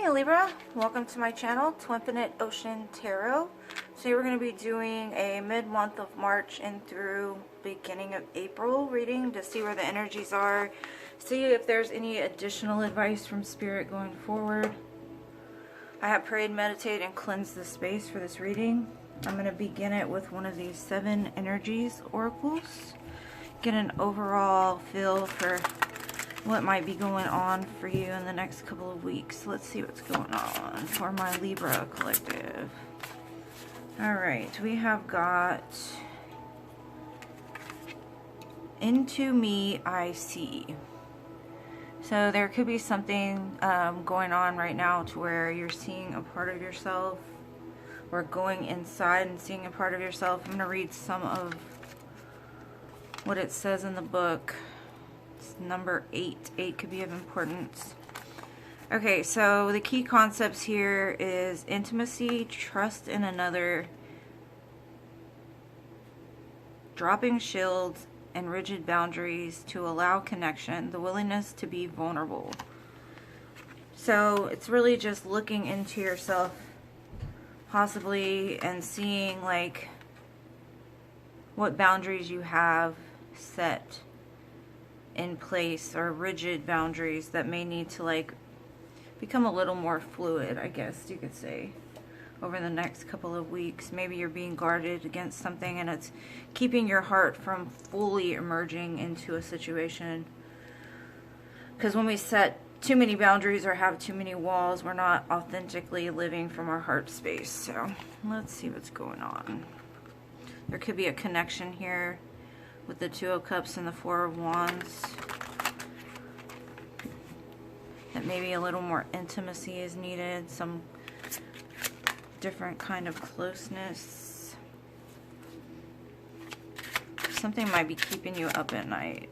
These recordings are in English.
Hey Libra, welcome to my channel, TWINfiniteocean Tarot. Today we're going to be doing a mid-month of March and through beginning of April reading to see where the energies are, see if there's any additional advice from Spirit going forward. I have prayed, meditated, and cleansed the space for this reading. I'm going to begin it with one of these 7 energies oracles. Get an overall feel for what might be going on for you in the next couple of weeks. Let's see what's going on for my Libra collective. Alright, we have got Into Me I See. So there could be something going on right now to where you're seeing a part of yourself, or going inside and seeing a part of yourself. I'm going to read some of what it says in the book. Number 8. 8 could be of importance. Okay, so the key concepts here is intimacy, trust in another, dropping shields and rigid boundaries to allow connection, the willingness to be vulnerable. So it's really just looking into yourself possibly and seeing like what boundaries you have set in place, or rigid boundaries that may need to like become a little more fluid, I guess you could say, over the next couple of weeks. Maybe you're being guarded against something and it's keeping your heart from fully emerging into a situation, because when we set too many boundaries or have too many walls, we're not authentically living from our heart space. So let's see what's going on. There could be a connection here with the 2 of Cups and the 4 of Wands, that maybe a little more intimacy is needed, some different kind of closeness. Something might be keeping you up at night.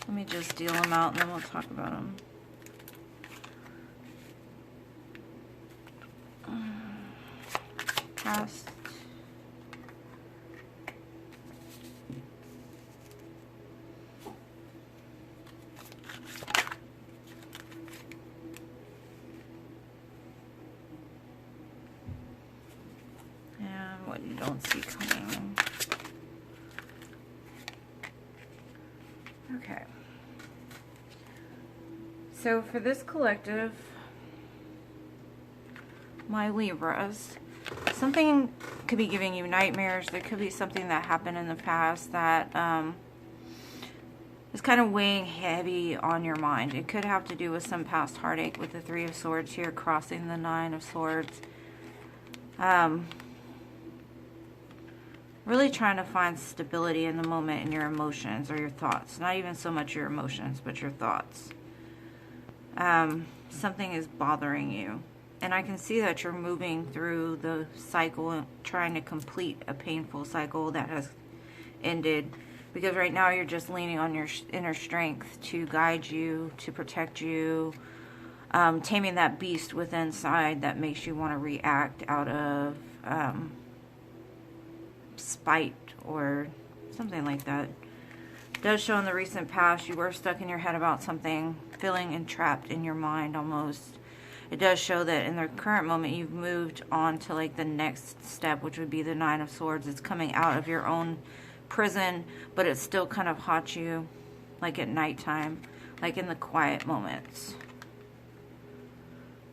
Let me just deal them out and then we'll talk about them. Past. And what you don't see coming. Okay. So for this collective, my Libras, something could be giving you nightmares. There could be something that happened in the past that is kind of weighing heavy on your mind. It could have to do with some past heartache with the 3 of Swords here crossing the 9 of Swords. Really trying to find stability in the moment in your emotions or your thoughts. Not even so much your emotions, but your thoughts. Something is bothering you. And I can see that you're moving through the cycle and trying to complete a painful cycle that has ended. Because right now you're just leaning on your inner strength to guide you, to protect you. Taming that beast within inside that makes you want to react out of spite or something like that. It does show in the recent past you were stuck in your head about something, feeling entrapped in your mind almost. It does show that in the current moment you've moved on to like the next step, which would be the 9 of Swords. It's coming out of your own prison, but it still kind of haunts you like at nighttime, like in the quiet moments.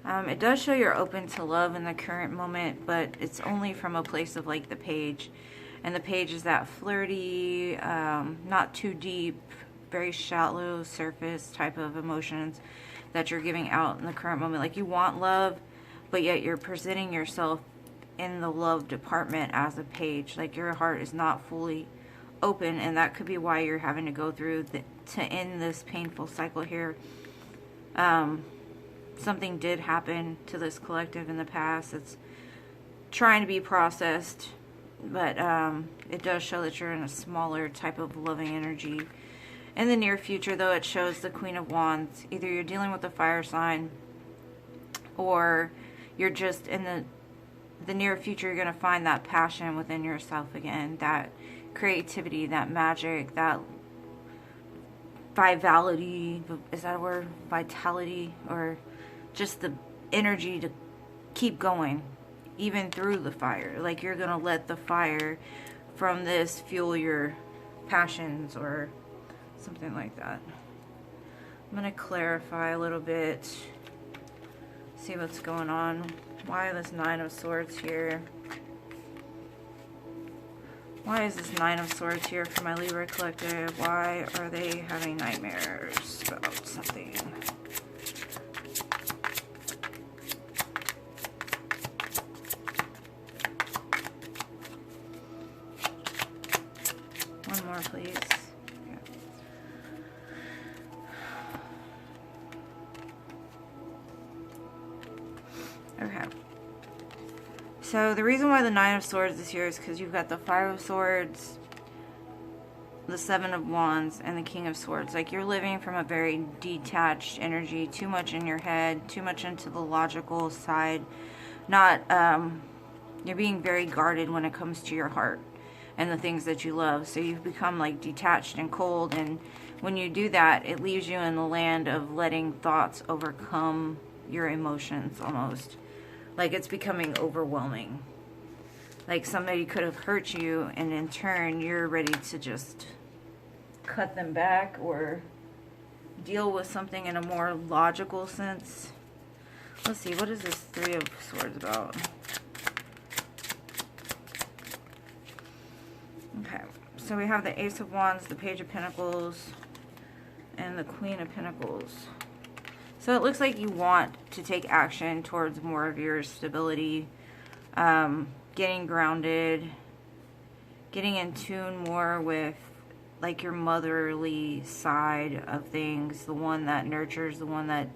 It does show you're open to love in the current moment, but it's only from a place of like the Page. And the Page is that flirty, not too deep, very shallow surface type of emotions that you're giving out in the current moment. Like you want love, but yet you're presenting yourself in the love department as a Page. Like your heart is not fully open, and that could be why you're having to go through to end this painful cycle here. Something did happen to this collective in the past. It's trying to be processed, but it does show that you're in a smaller type of loving energy. In the near future, though, it shows the Queen of Wands. Either you're dealing with a fire sign, or you're just in the near future, you're going to find that passion within yourself again, that creativity, that magic, that vitality, is that a word? Vitality, or just the energy to keep going, even through the fire. Like you're gonna let the fire from this fuel your passions or something like that. I'm gonna clarify a little bit, see what's going on. Why this Nine of Swords here? Why is this Nine of Swords here for my Libra collective? Why are they having nightmares about something? One more, please. Okay. So the reason why the Nine of Swords is here is because you've got the Five of Swords, the Seven of Wands, and the King of Swords. Like you're living from a very detached energy, too much in your head, too much into the logical side. Not, you're being very guarded when it comes to your heart and the things that you love. So you've become like detached and cold, and when you do that, it leaves you in the land of letting thoughts overcome your emotions almost. Like it's becoming overwhelming. Like somebody could have hurt you, and in turn you're ready to just cut them back or deal with something in a more logical sense. Let's see, what is this Three of Swords about? Okay, so we have the Ace of Wands, the Page of Pentacles, and the Queen of Pentacles. So it looks like you want to take action towards more of your stability, getting grounded, getting in tune more with like your motherly side of things, the one that nurtures, the one that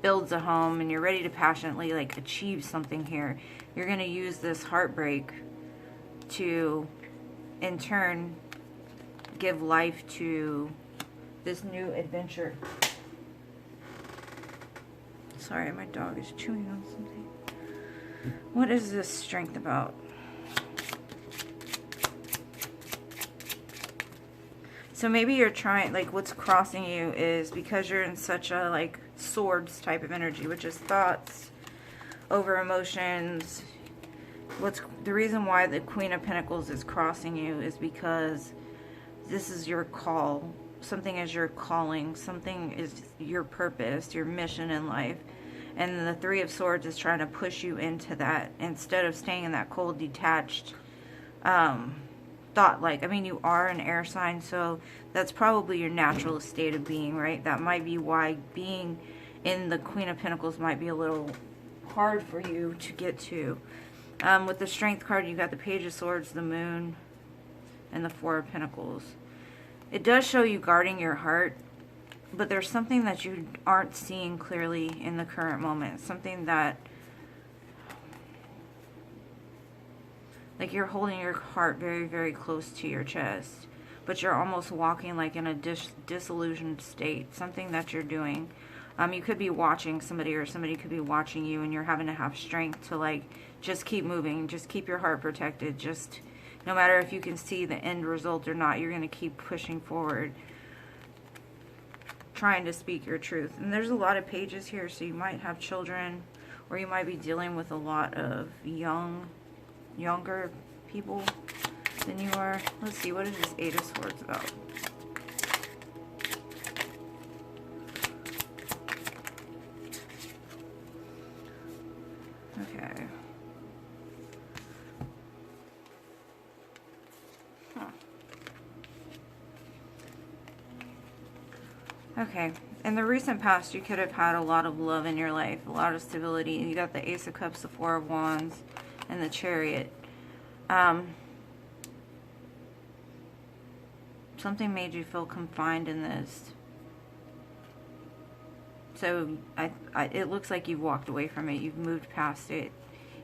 builds a home, and you're ready to passionately like achieve something here. You're going to use this heartbreak to, in turn, give life to this new adventure. Sorry, my dog is chewing on something. What is this Strength about? So maybe you're trying, like what's crossing you is because you're in such a like swords type of energy, which is thoughts over emotions. What's the reason why the Queen of Pentacles is crossing you is because this is your call. Something is your calling. Something is your purpose, your mission in life. And the Three of Swords is trying to push you into that instead of staying in that cold, detached thought. Like, I mean, you are an air sign, so that's probably your natural state of being, right? That might be why being in the Queen of Pentacles might be a little hard for you to get to. With the Strength card, you got the Page of Swords, the Moon, and the Four of Pentacles. It does show you guarding your heart, but there's something that you aren't seeing clearly in the current moment. Something that, like you're holding your heart very, very close to your chest, but you're almost walking like in a disillusioned state. Something that you're doing. You could be watching somebody, or somebody could be watching you, and you're having to have strength to like just keep moving, just keep your heart protected, just no matter if you can see the end result or not, you're going to keep pushing forward, trying to speak your truth. And there's a lot of pages here, so you might have children, or you might be dealing with a lot of younger people than you are. Let's see, what is this Eight of Swords about? Okay. Okay, in the recent past, you could have had a lot of love in your life, a lot of stability. You got the Ace of Cups, the Four of Wands, and the Chariot. Something made you feel confined in this. So it looks like you've walked away from it. You've moved past it.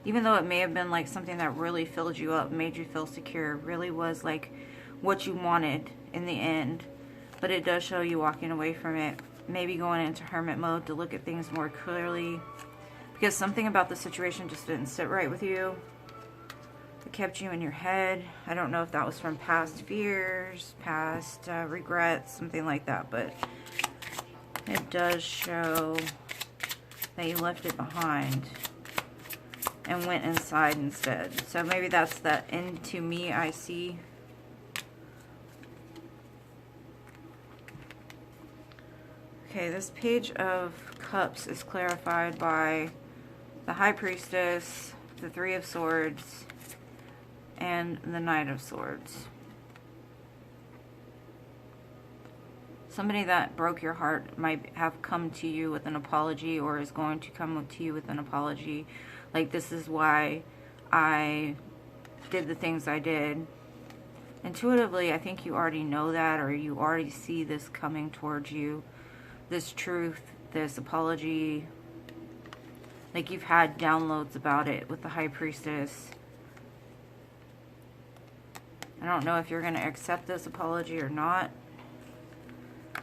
Even though it may have been like something that really filled you up, made you feel secure, really was like what you wanted in the end. But it does show you walking away from it. Maybe going into hermit mode to look at things more clearly. Because something about the situation just didn't sit right with you. It kept you in your head. I don't know if that was from past fears, past regrets, something like that, but it does show that you left it behind and went inside instead. So maybe that's that into me I see. Okay, this Page of Cups is clarified by the High Priestess, the Three of Swords, and the Knight of Swords. Somebody that broke your heart might have come to you with an apology, or is going to come to you with an apology. Like, this is why I did the things I did. Intuitively, I think you already know that, or you already see this coming towards you. This truth, this apology. Like, you've had downloads about it with the High Priestess. I don't know if you're going to accept this apology or not,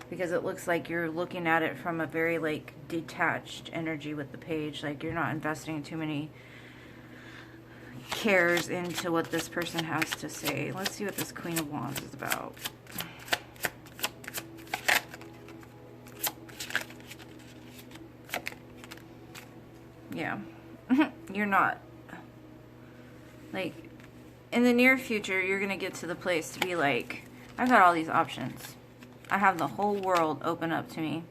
because it looks like you're looking at it from a very, like, detached energy with the Page. Like, you're not investing too many cares into what this person has to say. Let's see what this Queen of Wands is about. Yeah. You're not. Like, in the near future, you're going to get to the place to be like, I've got all these options. I have the whole world open up to me.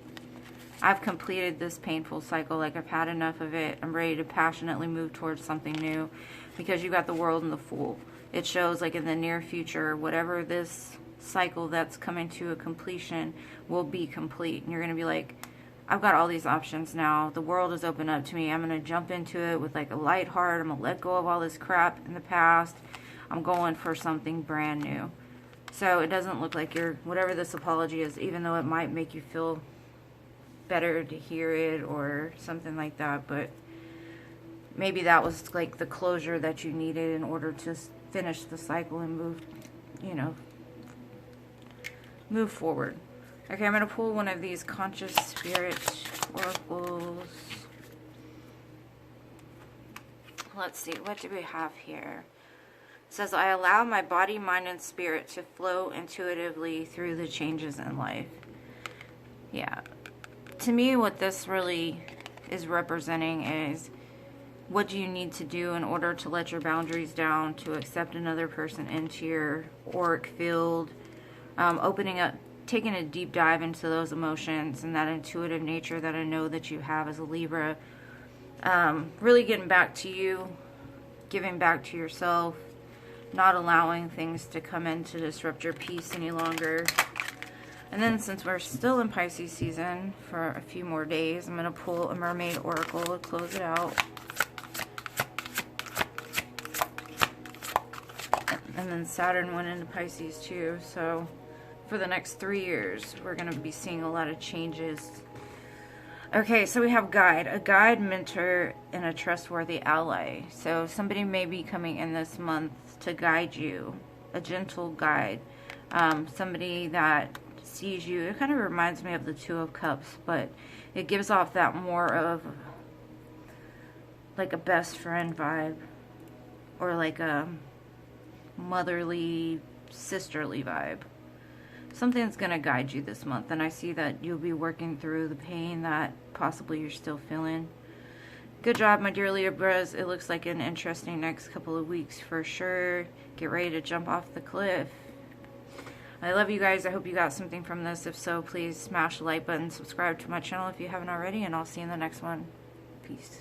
I've completed this painful cycle. Like, I've had enough of it. I'm ready to passionately move towards something new. Because you got the World and the Fool. It shows, like, in the near future, whatever this cycle that's coming to a completion will be complete. And you're going to be like, I've got all these options now. The world is open up to me. I'm going to jump into it with, like, a light heart. I'm going to let go of all this crap in the past. I'm going for something brand new. So it doesn't look like you're, whatever this apology is, even though it might make you feel better to hear it or something like that, but maybe that was like the closure that you needed in order to finish the cycle and move, you know, move forward. Okay, I'm going to pull one of these conscious spirit oracles. Let's see, what do we have here? It says, I allow my body, mind, and spirit to flow intuitively through the changes in life. Yeah. To me, what this really is representing is, what do you need to do in order to let your boundaries down, to accept another person into your auric field, opening up, taking a deep dive into those emotions and that intuitive nature that I know that you have as a Libra. Really getting back to you, giving back to yourself, not allowing things to come in to disrupt your peace any longer. And then, since we're still in Pisces season for a few more days, I'm going to pull a Mermaid Oracle to close it out. And then Saturn went into Pisces too, so for the next 3 years, we're going to be seeing a lot of changes. Okay, so we have guide. A guide, mentor, and a trustworthy ally. So somebody may be coming in this month to guide you. A gentle guide. Somebody that sees you. It kind of reminds me of the Two of Cups, but it gives off that more of like a best friend vibe. Or like a motherly, sisterly vibe. Something's going to guide you this month, and I see that you'll be working through the pain that possibly you're still feeling. Good job, my dear Libras. It looks like an interesting next couple of weeks for sure. Get ready to jump off the cliff. I love you guys. I hope you got something from this. If so, please smash the like button, subscribe to my channel if you haven't already, and I'll see you in the next one. Peace.